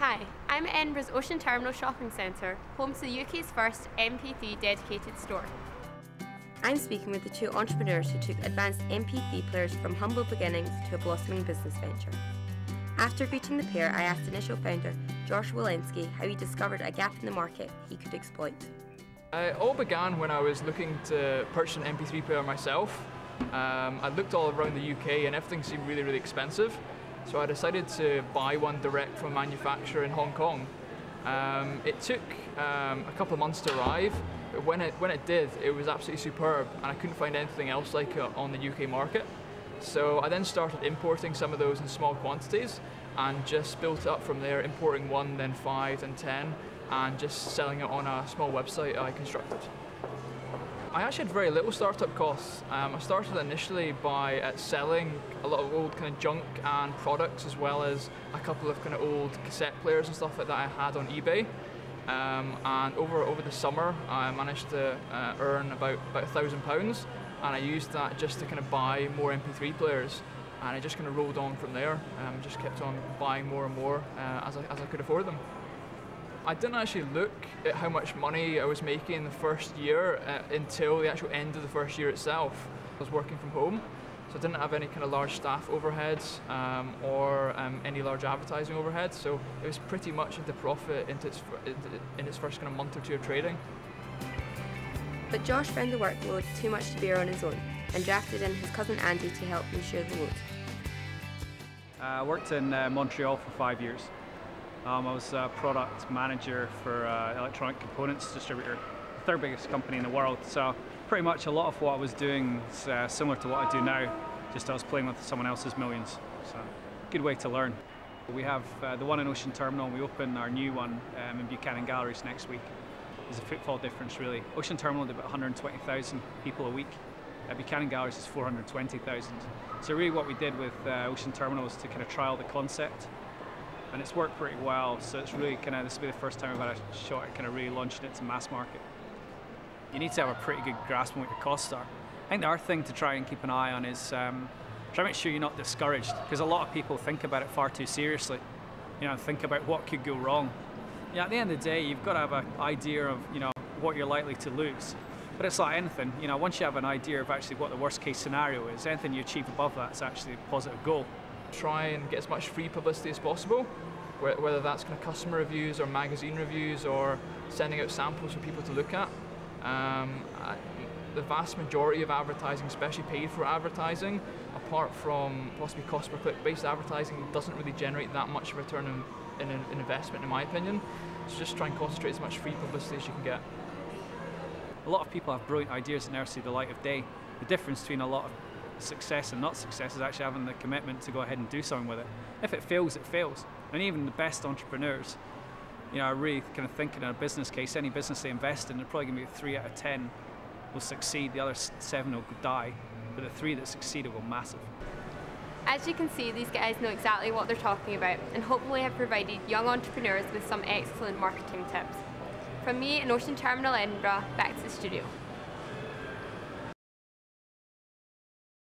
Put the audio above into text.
Hi, I'm at Edinburgh's Ocean Terminal Shopping Centre, home to the UK's first MP3 dedicated store. I'm speaking with the two entrepreneurs who took advanced MP3 players from humble beginnings to a blossoming business venture. After greeting the pair, I asked initial founder Josh Walensky how he discovered a gap in the market he could exploit. It all began when I was looking to purchase an MP3 player myself. I looked all around the UK and everything seemed really expensive. So I decided to buy one direct from a manufacturer in Hong Kong. It took a couple of months to arrive, but when it did, it was absolutely superb, and I couldn't find anything else like it on the UK market. So I then started importing some of those in small quantities and just built it up from there, importing 1, then 5, then 10, and just selling it on a small website I constructed. I actually had very little startup costs. I started initially by selling a lot of old kind of junk and products, as well as a couple of kind of old cassette players and stuff like that I had on eBay. And over the summer, I managed to earn about £1,000, and I used that just to kind of buy more MP3 players, and I just kind of rolled on from there. Just kept on buying more and more as I could afford them. I didn't actually look at how much money I was making in the first year until the actual end of the first year itself. I was working from home, so I didn't have any kind of large staff overheads or any large advertising overheads, so it was pretty much into profit in its first kind of month or two of trading. But Josh found the workload too much to bear on his own and drafted in his cousin Andy to help him share the load. I worked in Montreal for 5 years. I was a product manager for electronic components distributor, the third biggest company in the world. So pretty much a lot of what I was doing is similar to what I do now, just I was playing with someone else's millions. So good way to learn. We have the one in Ocean Terminal. We open our new one in Buchanan Galleries next week. There's a footfall difference really. Ocean Terminal did about 120,000 people a week. Buchanan Galleries is 420,000. So really what we did with Ocean Terminal was to kind of trial the concept. And it's worked pretty well, so it's really kind of, this will be the first time I've had a shot at kind of really launching it to mass market. You need to have a pretty good grasp on what your costs are. I think the other thing to try and keep an eye on is try to make sure you're not discouraged, because a lot of people think about it far too seriously. You know, think about what could go wrong. Yeah, at the end of the day, you've got to have an idea of, you know, what you're likely to lose. But it's like anything, you know, once you have an idea of actually what the worst case scenario is, anything you achieve above that is actually a positive goal. Try and get as much free publicity as possible, whether that's kind of customer reviews or magazine reviews or sending out samples for people to look at. The vast majority of advertising, especially paid for advertising, apart from possibly cost per click based advertising, doesn't really generate that much return in investment, in my opinion. So just try and concentrate as much free publicity as you can get. A lot of people have brilliant ideas that never see the light of day. The difference between a lot of success and not success is actually having the commitment to go ahead and do something with it. If it fails, it fails. And even the best entrepreneurs, you know, are really kind of thinking in a business case. Any business they invest in, they're probably going to be 3 out of 10 will succeed. The other 7 will die, but the 3 that succeed will go massive. As you can see, these guys know exactly what they're talking about and hopefully have provided young entrepreneurs with some excellent marketing tips. From me in Ocean Terminal, Edinburgh, back to the studio.